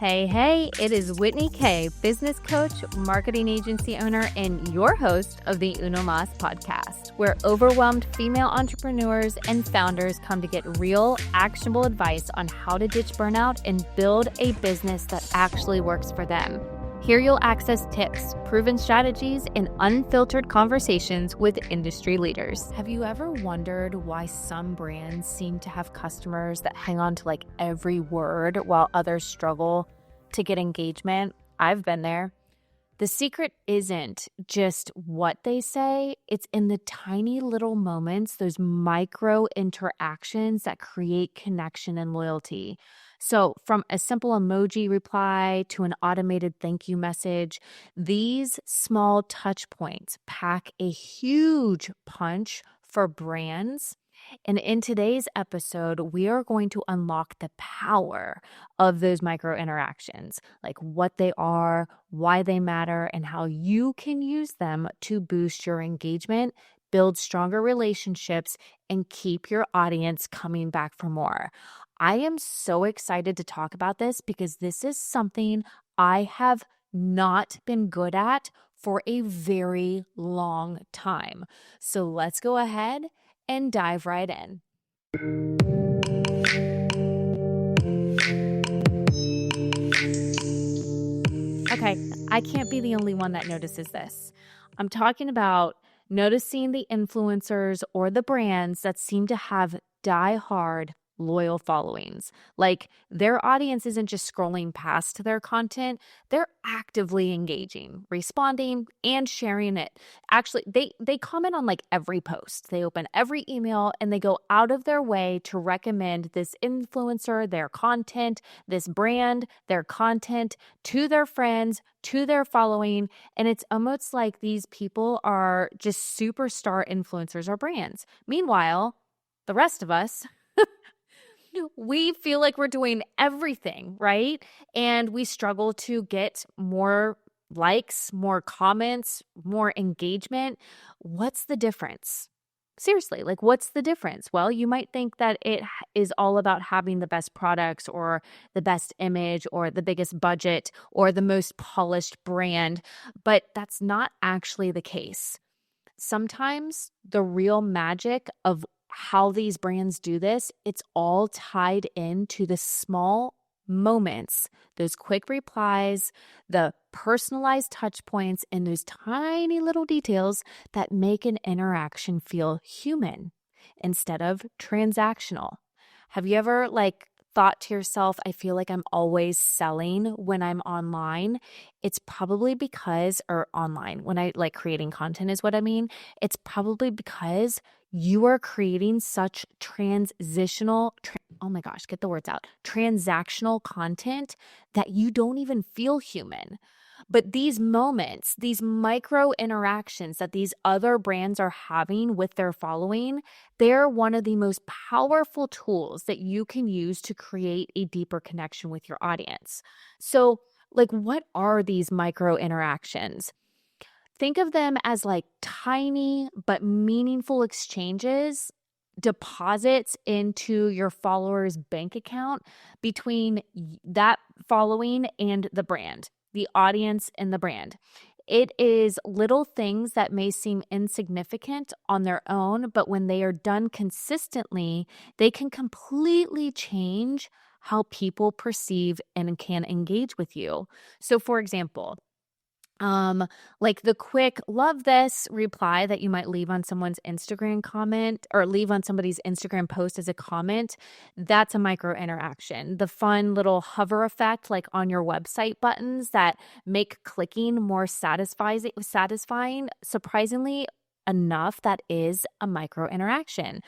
Hey, it is Whitney K, business coach, marketing agency owner, and your host of the Uno Mas podcast, where overwhelmed female entrepreneurs and founders come to get real, actionable advice on how to ditch burnout and build a business that actually works for them. Here you'll access tips, proven strategies, and unfiltered conversations with industry leaders. Have you ever wondered why some brands seem to have customers that hang on to like every word while others struggle to get engagement? I've been there. The secret isn't just what they say, it's in the tiny little moments, those micro interactions that create connection and loyalty. So from a simple emoji reply to an automated thank you message, these small touch points pack a huge punch for brands. And in today's episode, we are going to unlock the power of those micro interactions, like what they are, why they matter, and how you can use them to boost your engagement, build stronger relationships, and keep your audience coming back for more. I am so excited to talk about this because this is something I have not been good at for a very long time. So let's go ahead and dive right in. Okay, I can't be the only one that notices this. I'm talking about noticing the influencers or the brands that seem to have die-hard loyal followings. Like their audience isn't just scrolling past their content, they're actively engaging, responding, and sharing it. Actually, they comment on like every post. They open every email and they go out of their way to recommend this influencer, their content, this brand, their content to their friends, to their following. And it's almost like these people are just superstar influencers or brands. Meanwhile, the rest of us, we feel like we're doing everything, right? And we struggle to get more likes, more comments, more engagement. What's the difference? Seriously, like what's the difference? Well, you might think that it is all about having the best products or the best image or the biggest budget or the most polished brand, but that's not actually the case. Sometimes the real magic of how these brands do this, it's all tied into the small moments, those quick replies, the personalized touch points, and those tiny little details that make an interaction feel human instead of transactional. Have you ever thought to yourself, I feel like I'm always selling when I'm online? It's probably because, or online, when I like creating content is what I mean. It's probably because you are creating such transactional content that you don't even feel human. But these moments, these micro interactions that these other brands are having with their following, they're one of the most powerful tools that you can use to create a deeper connection with your audience. So, what are these micro interactions? Think of them as like tiny but meaningful exchanges, deposits into your followers' bank account between that following and the brand, the audience and the brand. It is little things that may seem insignificant on their own, but when they are done consistently, they can completely change how people perceive and can engage with you. So, for example, like the quick love this reply that you might leave on someone's Instagram comment or leave on somebody's Instagram post as a comment, that's a micro interaction. The fun little hover effect like on your website buttons that make clicking more satisfying, surprisingly enough, that is a micro interaction.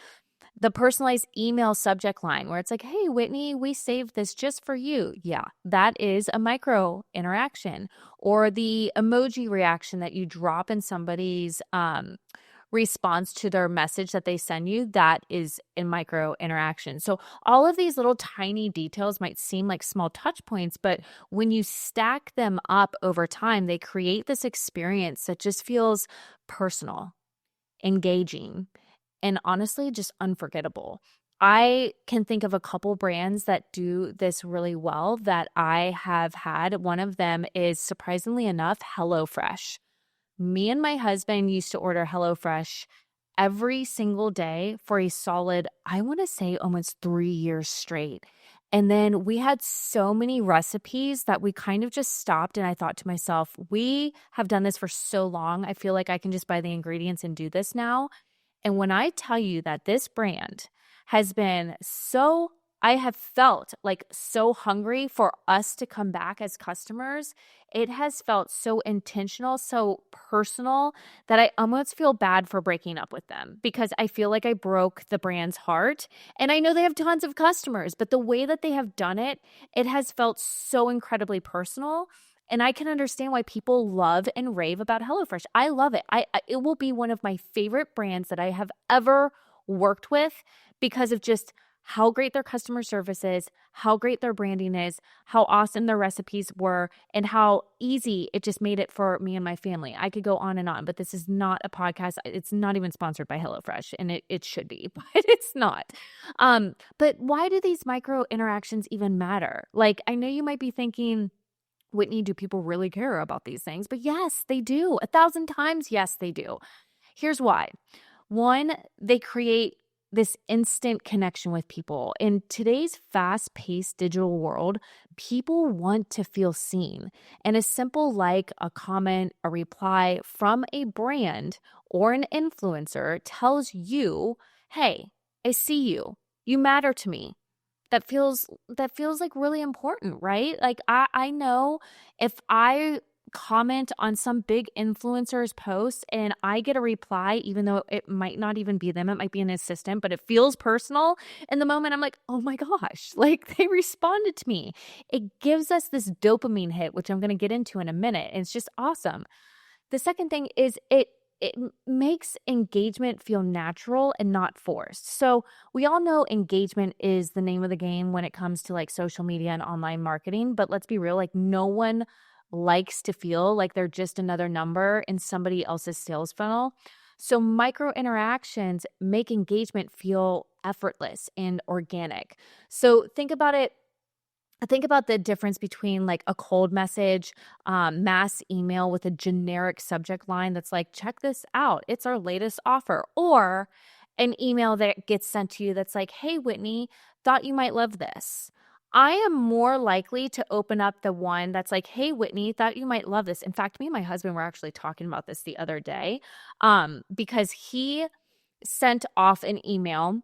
The personalized email subject line where it's like, hey, Whitney, we saved this just for you. Yeah, that is a micro interaction. Or the emoji reaction that you drop in somebody's response to their message that they send you, that is a micro interaction. So all of these little tiny details might seem like small touch points, but when you stack them up over time, they create this experience that just feels personal, engaging, and honestly, just unforgettable. I can think of a couple brands that do this really well that I have had. One of them is, surprisingly enough, HelloFresh. Me and my husband used to order HelloFresh every single day for a solid, I want to say, almost 3 years straight. And then we had so many recipes that we kind of just stopped. And I thought to myself, we have done this for so long. I feel like I can just buy the ingredients and do this now. And when I tell you that this brand has been so, I have felt like so hungry for us to come back as customers. It has felt so intentional, so personal that I almost feel bad for breaking up with them because I feel like I broke the brand's heart. And I know they have tons of customers, but the way that they have done it, it has felt so incredibly personal. And I can understand why people love and rave about HelloFresh. I love it. It will be one of my favorite brands that I have ever worked with because of just how great their customer service is, how great their branding is, how awesome their recipes were, and how easy it just made it for me and my family. I could go on and on, but this is not a podcast. It's not even sponsored by HelloFresh, and it should be, but it's not. But why do these micro interactions even matter? Like, I know you might be thinking, Whitney, do people really care about these things? But yes, they do. 1,000 times, yes, they do. Here's why. One, they create this instant connection with people. In today's fast-paced digital world, people want to feel seen. And as simple like a comment, a reply from a brand or an influencer tells you, hey, I see you. You matter to me. That feels like really important, right? Like I know if I comment on some big influencer's post and I get a reply, even though it might not even be them, it might be an assistant, but it feels personal. In the moment, I'm like, oh my gosh, like they responded to me. It gives us this dopamine hit, which I'm going to get into in a minute. And it's just awesome. The second thing is it makes engagement feel natural and not forced. So we all know engagement is the name of the game when it comes to like social media and online marketing, but let's be real, like no one likes to feel like they're just another number in somebody else's sales funnel. So micro interactions make engagement feel effortless and organic. So think about the difference between like a cold message, mass email with a generic subject line that's like, check this out, it's our latest offer, or an email that gets sent to you that's like, hey, Whitney, thought you might love this. I am more likely to open up the one that's like, hey, Whitney, thought you might love this. In fact, me and my husband were actually talking about this the other day because he sent off an email.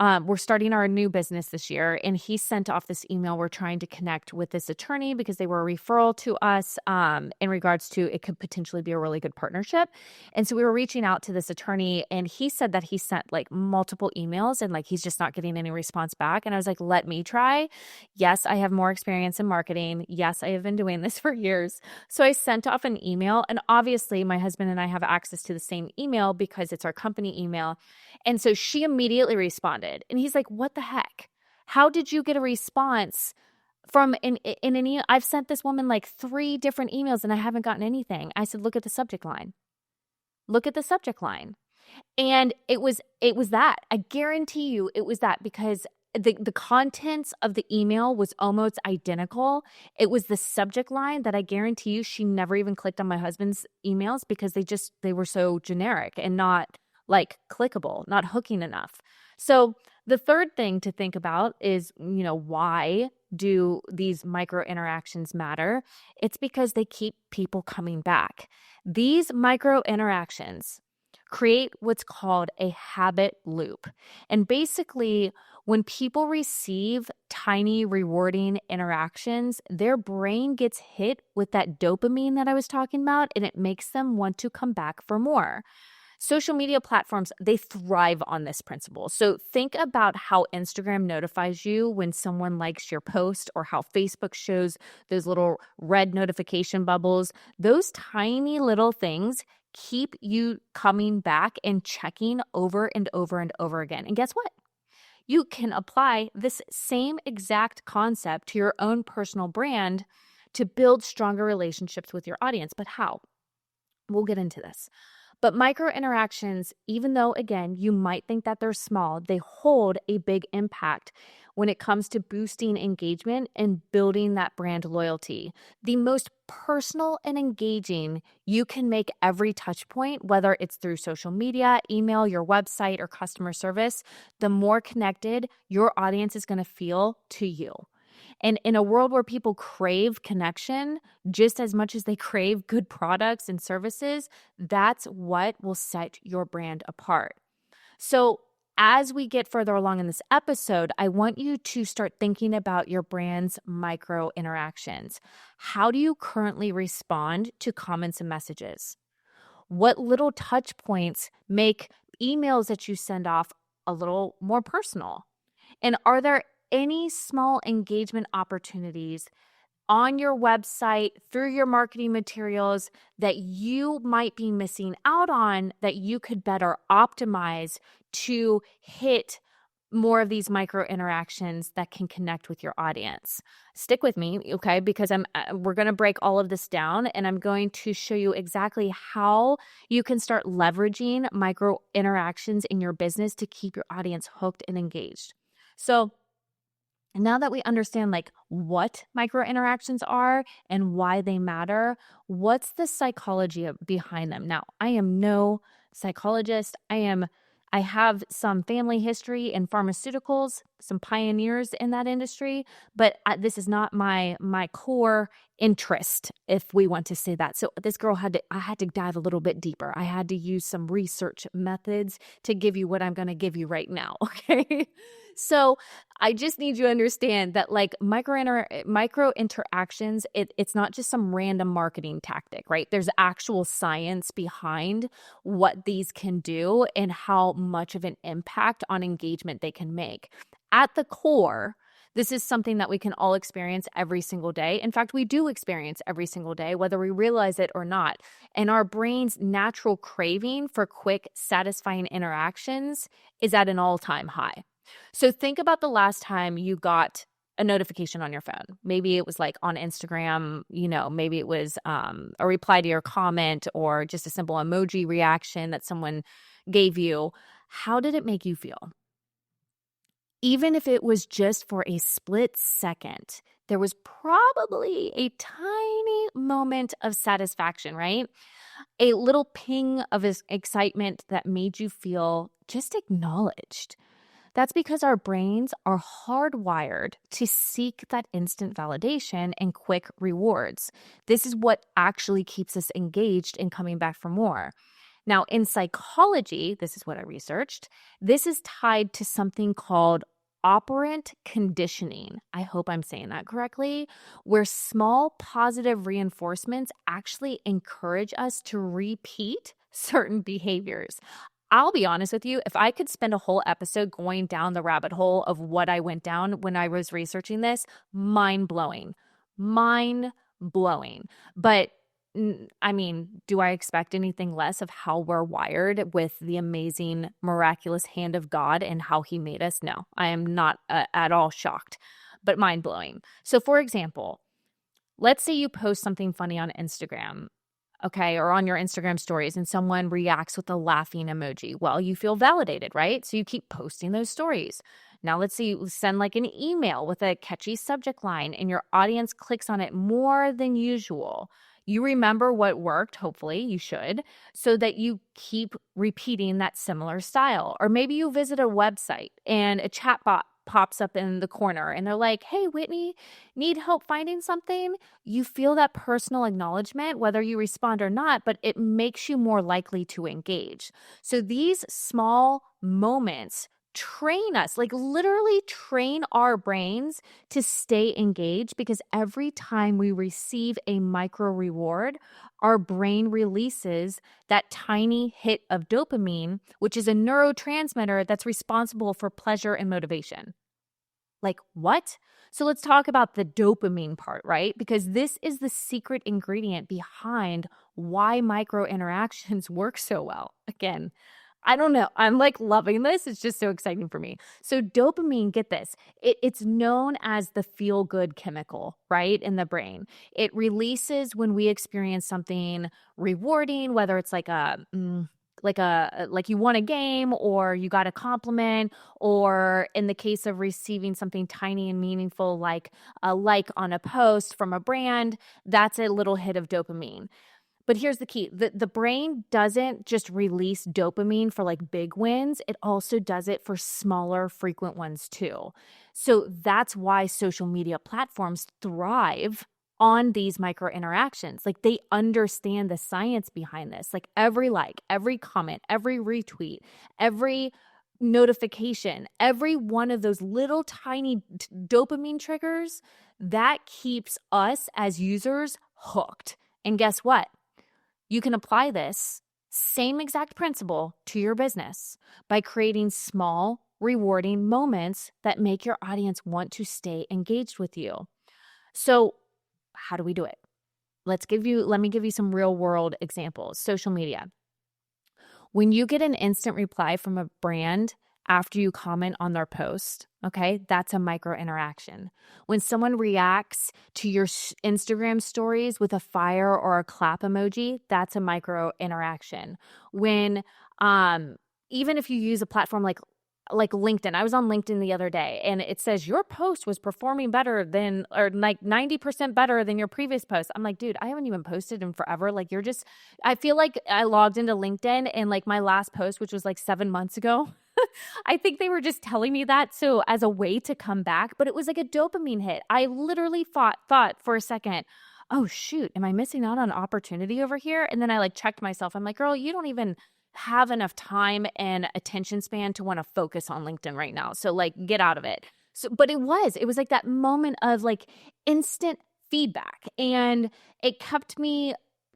We're starting our new business this year, and he sent off this email. We're trying to connect with this attorney because they were a referral to us in regards to it could potentially be a really good partnership. And so we were reaching out to this attorney, and he said that he sent like multiple emails and like he's just not getting any response back. And I was like, let me try. Yes, I have more experience in marketing. Yes, I have been doing this for years. So I sent off an email, and obviously my husband and I have access to the same email because it's our company email. And so she immediately responded. And he's like, what the heck? How did you get a response from in an email? I've sent this woman like 3 different emails and I haven't gotten anything. I said, look at the subject line. Look at the subject line. And it was that. I guarantee you it was that because the contents of the email was almost identical. It was the subject line that I guarantee you she never even clicked on my husband's emails because they were so generic and not like clickable, not hooking enough. So the third thing to think about is, why do these micro interactions matter? It's because they keep people coming back. These micro interactions create what's called a habit loop. And basically, when people receive tiny rewarding interactions, their brain gets hit with that dopamine that I was talking about, and it makes them want to come back for more. Social media platforms, they thrive on this principle. So think about how Instagram notifies you when someone likes your post or how Facebook shows those little red notification bubbles. Those tiny little things keep you coming back and checking over and over and over again. And guess what? You can apply this same exact concept to your own personal brand to build stronger relationships with your audience. But how? We'll get into this. But micro interactions, even though, again, you might think that they're small, they hold a big impact when it comes to boosting engagement and building that brand loyalty. The most personal and engaging you can make every touch point, whether it's through social media, email, your website, or customer service, the more connected your audience is going to feel to you. And in a world where people crave connection just as much as they crave good products and services, that's what will set your brand apart. So, as we get further along in this episode, I want you to start thinking about your brand's micro interactions. How do you currently respond to comments and messages? What little touch points make emails that you send off a little more personal? And are there any small engagement opportunities on your website, through your marketing materials that you might be missing out on that you could better optimize to hit more of these micro interactions that can connect with your audience? Stick with me, okay? Because we're going to break all of this down, and I'm going to show you exactly how you can start leveraging micro interactions in your business to keep your audience hooked and engaged. So, now that we understand like what micro interactions are and why they matter, what's the psychology behind them? Now, I am no psychologist. I have some family history in pharmaceuticals, some pioneers in that industry, but this is not my core interest, if we want to say that. So this girl I had to dive a little bit deeper. I had to use some research methods to give you what I'm going to give you right now, okay? So I just need you to understand that like micro interactions, it's not just some random marketing tactic, right? There's actual science behind what these can do and how much of an impact on engagement they can make. At the core, this is something that we can all experience every single day. In fact, we do experience every single day, whether we realize it or not. And our brain's natural craving for quick, satisfying interactions is at an all-time high. So think about the last time you got a notification on your phone. Maybe it was like on Instagram, maybe it was a reply to your comment or just a simple emoji reaction that someone gave you. How did it make you feel? Even if it was just for a split second, there was probably a tiny moment of satisfaction, right? A little ping of excitement that made you feel just acknowledged. That's because our brains are hardwired to seek that instant validation and quick rewards. This is what actually keeps us engaged and coming back for more. Now, in psychology, this is what I researched, this is tied to something called operant conditioning. I hope I'm saying that correctly, where small positive reinforcements actually encourage us to repeat certain behaviors. I'll be honest with you, if I could spend a whole episode going down the rabbit hole of what I went down when I was researching this, mind-blowing. But I mean, do I expect anything less of how we're wired with the amazing, miraculous hand of God and how he made us? No, I am not at all shocked, but mind-blowing. So for example, let's say you post something funny on Instagram, okay, or on your Instagram stories, and someone reacts with a laughing emoji. Well, you feel validated, right? So you keep posting those stories. Now, let's say you send like an email with a catchy subject line and your audience clicks on it more than usual. You remember what worked, hopefully you should, so that you keep repeating that similar style. Or maybe you visit a website and a chatbot pops up in the corner and they're like, "Hey, Whitney, need help finding something?" You feel that personal acknowledgement, whether you respond or not, but it makes you more likely to engage. So these small moments train us, like literally train our brains to stay engaged, because every time we receive a micro reward, our brain releases that tiny hit of dopamine, which is a neurotransmitter that's responsible for pleasure and motivation. Like what? So let's talk about the dopamine part, right? Because this is the secret ingredient behind why micro interactions work so well. Again, I don't know. I'm like loving this. It's just so exciting for me. So dopamine, get this, it's known as the feel-good chemical, right, in the brain. It releases when we experience something rewarding, whether it's like you won a game or you got a compliment, or in the case of receiving something tiny and meaningful like a like on a post from a brand, that's a little hit of dopamine. But here's the key. The brain doesn't just release dopamine for like big wins. It also does it for smaller, frequent ones too. So that's why social media platforms thrive on these micro interactions. Like they understand the science behind this. Like every like, every comment, every retweet, every notification, every one of those little tiny dopamine triggers, that keeps us as users hooked. And guess what? You can apply this same exact principle to your business by creating small, rewarding moments that make your audience want to stay engaged with you. So, how do we do it? Let me give you some real world examples. Social media. When you get an instant reply from a brand after you comment on their post, okay, that's a micro interaction. When someone reacts to your Instagram stories with a fire or a clap emoji, that's a micro interaction. When even if you use a platform like LinkedIn. I was on LinkedIn the other day and it says your post was performing better than, or like 90% better than your previous post. I'm like, dude, I haven't even posted in forever. Like I feel like I logged into LinkedIn and like my last post, which was like 7 months ago, I think they were just telling me that. So as a way to come back, but it was like a dopamine hit. I literally thought for a second, oh shoot, am I missing out on opportunity over here? And then I like checked myself. I'm like, girl, you don't even have enough time and attention span to want to focus on LinkedIn right now. So like get out of it. So, but it was like that moment of like instant feedback, and it kept me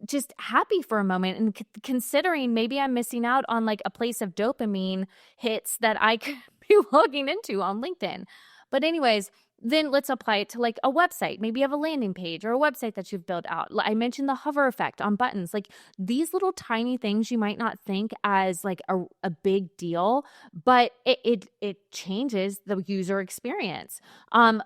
just happy for a moment and considering maybe I'm missing out on like a place of dopamine hits that I could be logging into on LinkedIn. But anyways, then let's apply it to like a website. Maybe you have a landing page or a website that you've built out. I mentioned the hover effect on buttons. Like these little tiny things you might not think as like a big deal, but it changes the user experience.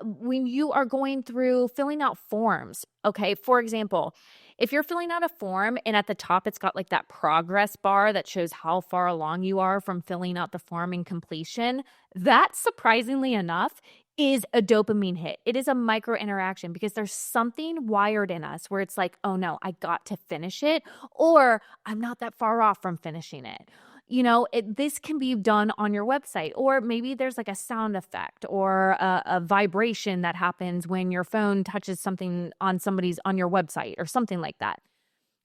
When you are going through filling out forms, okay, for example, if you're filling out a form and at the top it's got like that progress bar that shows how far along you are from filling out the form and completion, that surprisingly enough is a dopamine hit. It is a micro interaction because there's something wired in us where it's like, oh no, I got to finish it, or I'm not that far off from finishing it. You know, this can be done on your website, or maybe there's like a sound effect or a vibration that happens when your phone touches something on your website or something like that.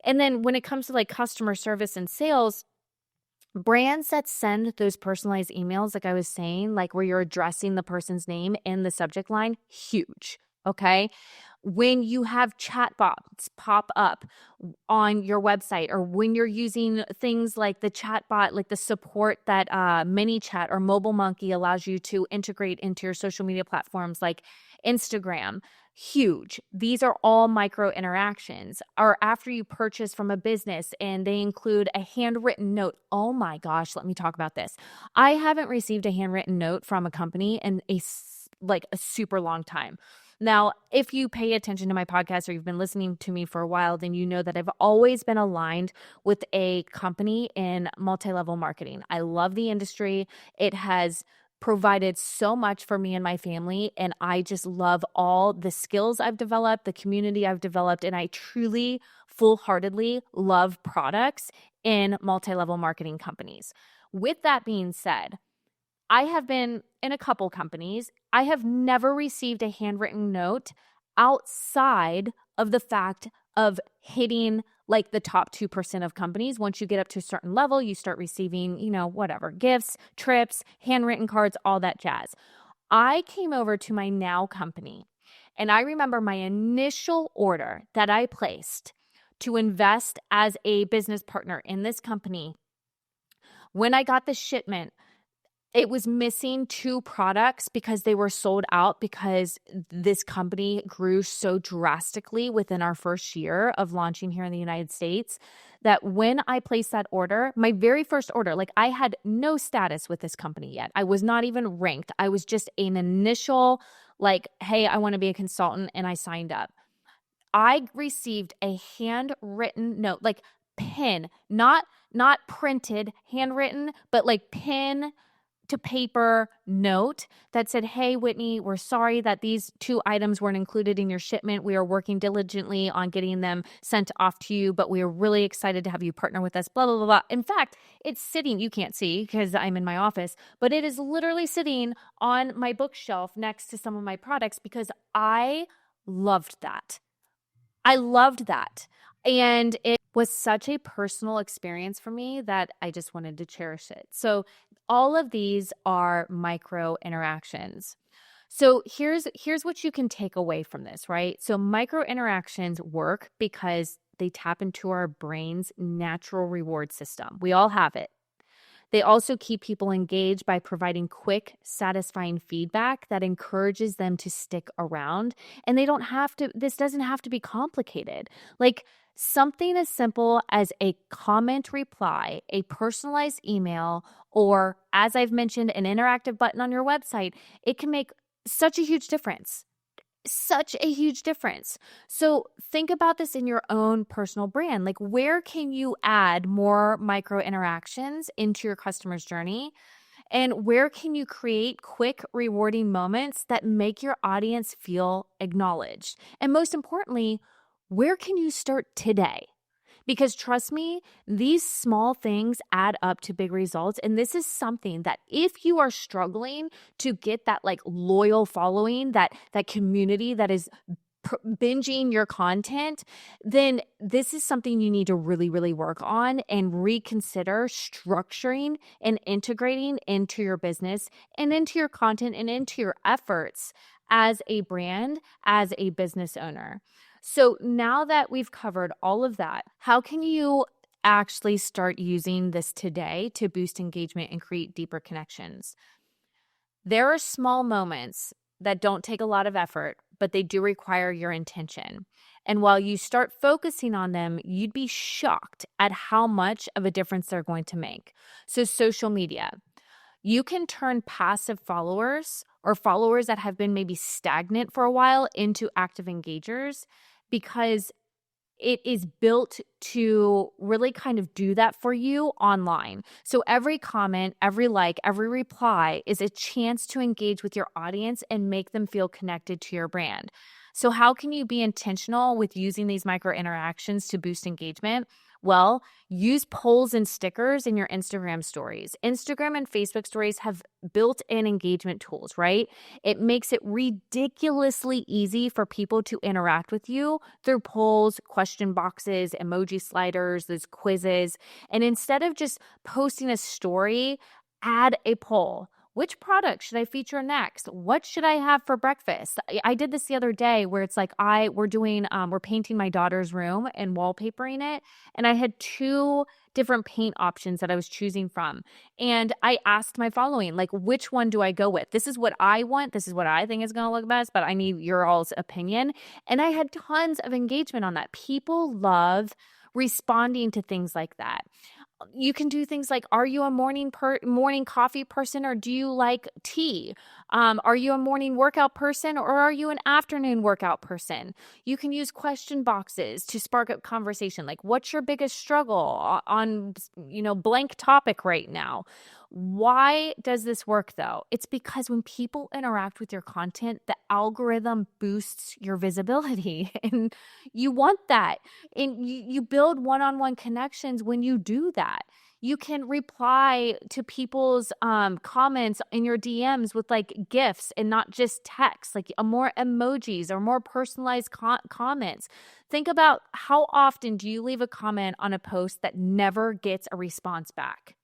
And then when it comes to like customer service and sales, brands that send those personalized emails, like I was saying, like where you're addressing the person's name in the subject line, huge. Okay. When you have chatbots pop up on your website, or when you're using things like the chatbot, like the support that ManyChat or Mobile Monkey allows you to integrate into your social media platforms like Instagram, huge. These are all micro interactions. Or after you purchase from a business and they include a handwritten note. Oh my gosh, let me talk about this. I haven't received a handwritten note from a company in a super long time. Now, if you pay attention to my podcast or you've been listening to me for a while, then you know that I've always been aligned with a company in multi-level marketing. I love the industry. It has provided so much for me and my family, and I just love all the skills I've developed, the community I've developed, and I truly, full-heartedly love products in multi-level marketing companies. With that being said, I have been in a couple companies. I have never received a handwritten note outside of the fact of hitting like the top 2% of companies. Once you get up to a certain level, you start receiving, whatever, gifts, trips, handwritten cards, all that jazz. I came over to my now company, and I remember my initial order that I placed to invest as a business partner in this company. When I got the shipment, it was missing 2 products because they were sold out because this company grew so drastically within our first year of launching here in the United States that when I placed that order, my very first order, like I had no status with this company yet. I was not even ranked. I was just an initial like, "Hey, I want to be a consultant," and I signed up. I received a handwritten note, like pen, not printed, handwritten, but like pen to paper note that said, "Hey, Whitney, we're sorry that these 2 items weren't included in your shipment. We are working diligently on getting them sent off to you, but we are really excited to have you partner with us, blah, blah, blah, blah." In fact, it's sitting, you can't see because I'm in my office, but it is literally sitting on my bookshelf next to some of my products because I loved that. I loved that. And it was such a personal experience for me that I just wanted to cherish it. So all of these are micro interactions. So here's what you can take away from this, right? So micro interactions work because they tap into our brain's natural reward system. We all have it. They also keep people engaged by providing quick, satisfying feedback that encourages them to stick around. And this doesn't have to be complicated. Like something as simple as a comment reply, a personalized email, or as I've mentioned, an interactive button on your website, it can make such a huge difference. Such a huge difference. So think about this in your own personal brand. Like, where can you add more micro interactions into your customer's journey? And where can you create quick, rewarding moments that make your audience feel acknowledged? And most importantly, where can you start today? Because trust me, these small things add up to big results. And this is something that if you are struggling to get that like loyal following, that community that is binging your content, then this is something you need to really, really work on and reconsider structuring and integrating into your business and into your content and into your efforts as a brand, as a business owner. So now that we've covered all of that, how can you actually start using this today to boost engagement and create deeper connections? There are small moments that don't take a lot of effort, but they do require your intention. And while you start focusing on them, you'd be shocked at how much of a difference they're going to make. So social media, you can turn passive followers or followers that have been maybe stagnant for a while into active engagers because it is built to really kind of do that for you online. So every comment, every like, every reply is a chance to engage with your audience and make them feel connected to your brand. So how can you be intentional with using these micro interactions to boost engagement? Well, use polls and stickers in your Instagram stories. Instagram and Facebook stories have built-in engagement tools, right? It makes it ridiculously easy for people to interact with you through polls, question boxes, emoji sliders, those quizzes. And instead of just posting a story, add a poll. Which product should I feature next? What should I have for breakfast? I did this the other day where it's like we're painting my daughter's room and wallpapering it. And I had 2 different paint options that I was choosing from. And I asked my following, like, which one do I go with? This is what I want. This is what I think is going to look best, but I need your all's opinion. And I had tons of engagement on that. People love responding to things like that. You can do things like, are you a morning coffee person or do you like tea? Are you a morning workout person or are you an afternoon workout person? You can use question boxes to spark up conversation. Like, what's your biggest struggle on blank topic right now? Why does this work though? It's because when people interact with your content, the algorithm boosts your visibility and you want that. And you build one-on-one connections when you do that. You can reply to people's comments in your DMs with like GIFs and not just text, like more emojis or more personalized comments. Think about how often do you leave a comment on a post that never gets a response back?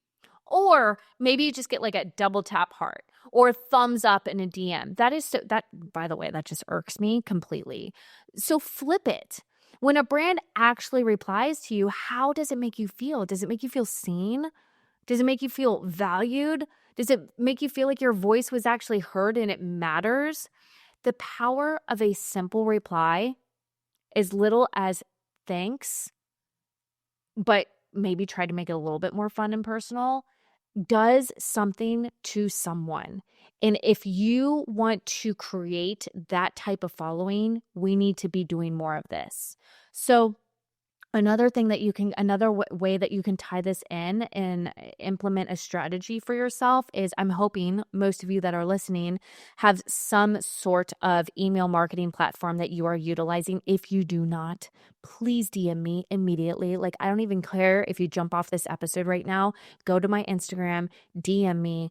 Or maybe you just get like a double tap heart or thumbs up in a DM. By the way, that just irks me completely. So flip it. When a brand actually replies to you, how does it make you feel? Does it make you feel seen? Does it make you feel valued? Does it make you feel like your voice was actually heard and it matters? The power of a simple reply, as little as thanks, but maybe try to make it a little bit more fun and personal, does something to someone. And if you want to create that type of following, we need to be doing more of this. So another thing that you can, another way that you can tie this in and implement a strategy for yourself is, I'm hoping most of you that are listening have some sort of email marketing platform that you are utilizing. If you do not, please DM me immediately. Like, I don't even care if you jump off this episode right now, go to my Instagram, DM me,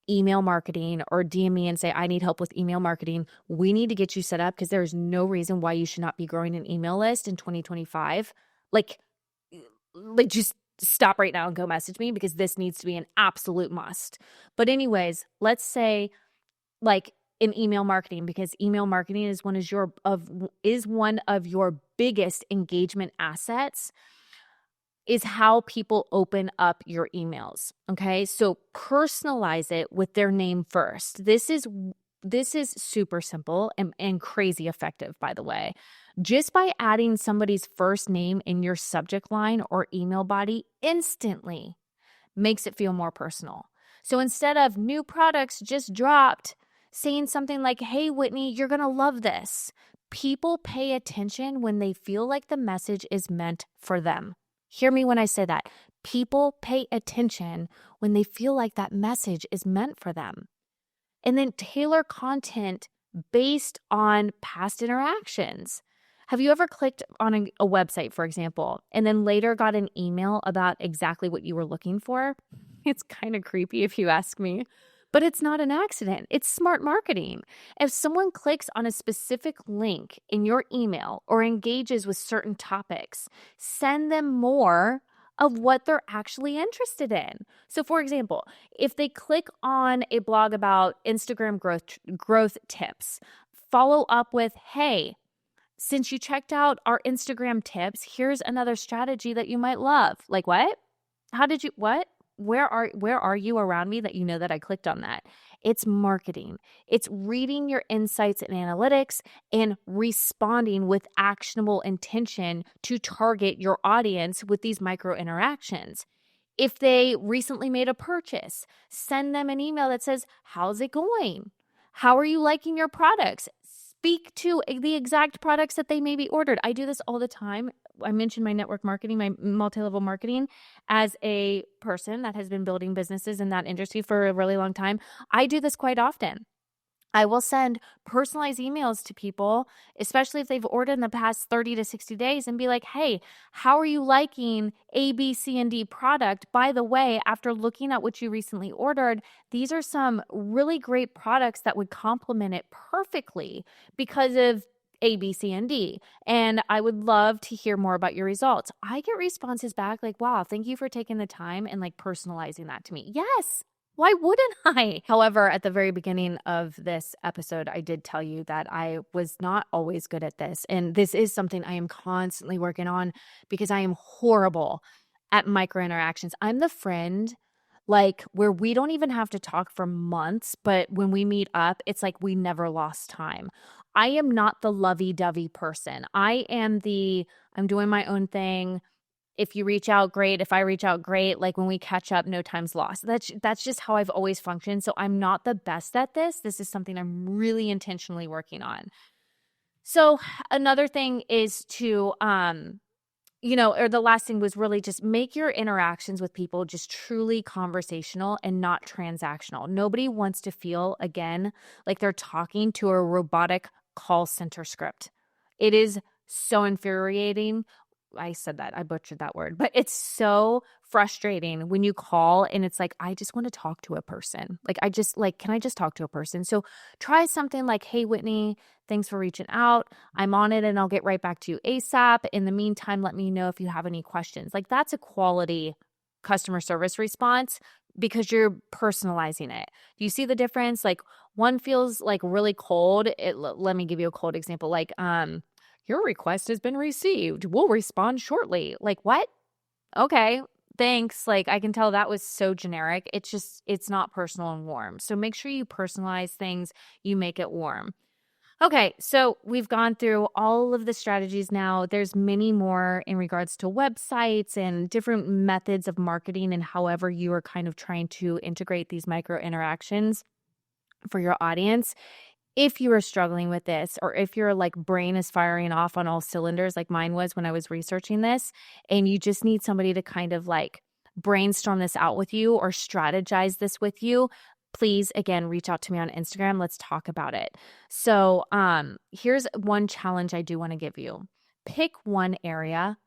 email marketing, or DM me and say, I need help with email marketing. We need to get you set up, because there's no reason why you should not be growing an email list in 2025. Like just stop right now and go message me, because this needs to be an absolute must. But anyways, let's say like in email marketing, because email marketing is one of your biggest engagement assets, is how people open up your emails. Okay. So personalize it with their name first. This is super simple and crazy effective, by the way. Just by adding somebody's first name in your subject line or email body instantly makes it feel more personal. So instead of new products just dropped, saying something like, hey, Whitney, you're going to love this. People pay attention when they feel like the message is meant for them. Hear me when I say that. People pay attention when they feel like that message is meant for them. And then tailor content based on past interactions. Have you ever clicked on a website, for example, and then later got an email about exactly what you were looking for? It's kind of creepy if you ask me, but it's not an accident. It's smart marketing. If someone clicks on a specific link in your email or engages with certain topics, send them more of what they're actually interested in. So for example, if they click on a blog about Instagram growth tips, follow up with, hey, since you checked out our Instagram tips, here's another strategy that you might love. Like, what? How did you, what? Where are you around me that you know that I clicked on that? It's marketing. It's reading your insights and analytics and responding with actionable intention to target your audience with these micro interactions. If they recently made a purchase, send them an email that says, how's it going? How are you liking your products? Speak to the exact products that they maybe ordered. I do this all the time. I mentioned my network marketing, my multi-level marketing. As a person that has been building businesses in that industry for a really long time, I do this quite often. I will send personalized emails to people, especially if they've ordered in the past 30 to 60 days, and be like, hey, how are you liking A, B, C, and D product? By the way, after looking at what you recently ordered, these are some really great products that would complement it perfectly because of A, B, C, and D. And I would love to hear more about your results. I get responses back like, wow, thank you for taking the time and like personalizing that to me. Yes. Why wouldn't I? However, at the very beginning of this episode, I did tell you that I was not always good at this. And this is something I am constantly working on, because I am horrible at micro interactions. I'm the friend like where we don't even have to talk for months, but when we meet up, it's like we never lost time. I am not the lovey-dovey person. I'm doing my own thing. If you reach out, great. If I reach out, great. Like when we catch up, no time's lost. That's just how I've always functioned. So I'm not the best at this. This is something I'm really intentionally working on. So another thing is to, or the last thing was really just make your interactions with people just truly conversational and not transactional. Nobody wants to feel, again, like they're talking to a robotic call center script. It is so infuriating. I said that, I butchered that word, but it's so frustrating when you call and it's like, I just want to talk to a person. Can I just talk to a person? So try something like, hey, Whitney, thanks for reaching out. I'm on it and I'll get right back to you ASAP. In the meantime, let me know if you have any questions. Like, that's a quality customer service response because you're personalizing it. Do you see the difference? Like, one feels like really cold. Let me give you a cold example. Like, your request has been received. We'll respond shortly. Like, what? Okay. thanks. Like, I can tell that was so generic. It's not personal and warm. So make sure you personalize things, you make it warm. Okay, so we've gone through all of the strategies now. There's many more in regards to websites and different methods of marketing and however you are kind of trying to integrate these micro interactions for your audience. If you are struggling with this, or if your like brain is firing off on all cylinders like mine was when I was researching this, and you just need somebody to kind of like brainstorm this out with you or strategize this with you, please again reach out to me on Instagram. Let's talk about it. So here's one challenge I do want to give you. Pick one area,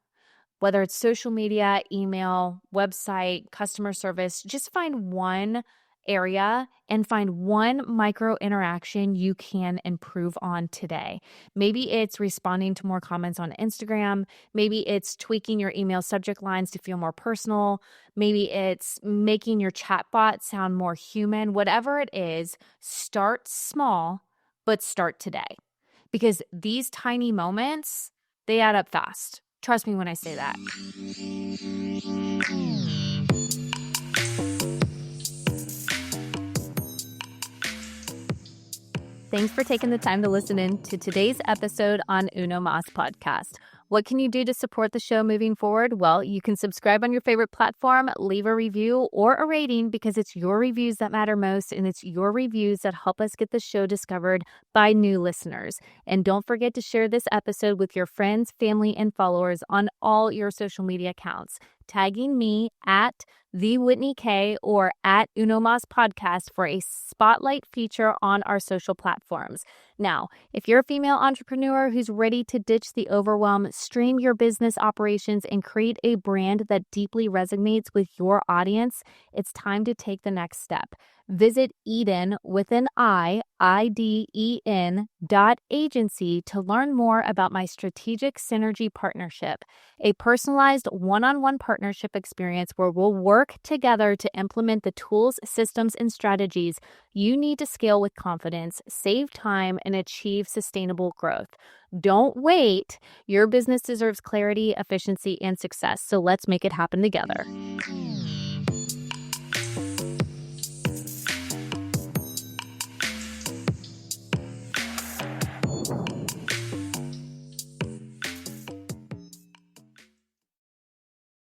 whether it's social media, email, website, customer service. Just find one area and find one micro interaction you can improve on today. Maybe it's responding to more comments on Instagram. Maybe it's tweaking your email subject lines to feel more personal. Maybe it's making your chatbot sound more human. Whatever it is, start small, but start today. Because these tiny moments, they add up fast. Trust me when I say that. Thanks for taking the time to listen in to today's episode on Uno Mas Podcast. What can you do to support the show moving forward? Well, you can subscribe on your favorite platform, leave a review or a rating, because it's your reviews that matter most, and it's your reviews that help us get the show discovered by new listeners. And don't forget to share this episode with your friends, family, and followers on all your social media accounts, tagging me at the Whitney K or at Uno Mas Podcast for a spotlight feature on our social platforms. Now, if you're a female entrepreneur who's ready to ditch the overwhelm, stream your business operations, and create a brand that deeply resonates with your audience, it's time to take the next step. Visit Eden with an IDEN.agency to learn more about my strategic synergy partnership, a personalized one-on-one partnership experience where we'll work together to implement the tools, systems, and strategies you need to scale with confidence, save time, and achieve sustainable growth. Don't wait. Your business deserves clarity, efficiency, and success. So let's make it happen together.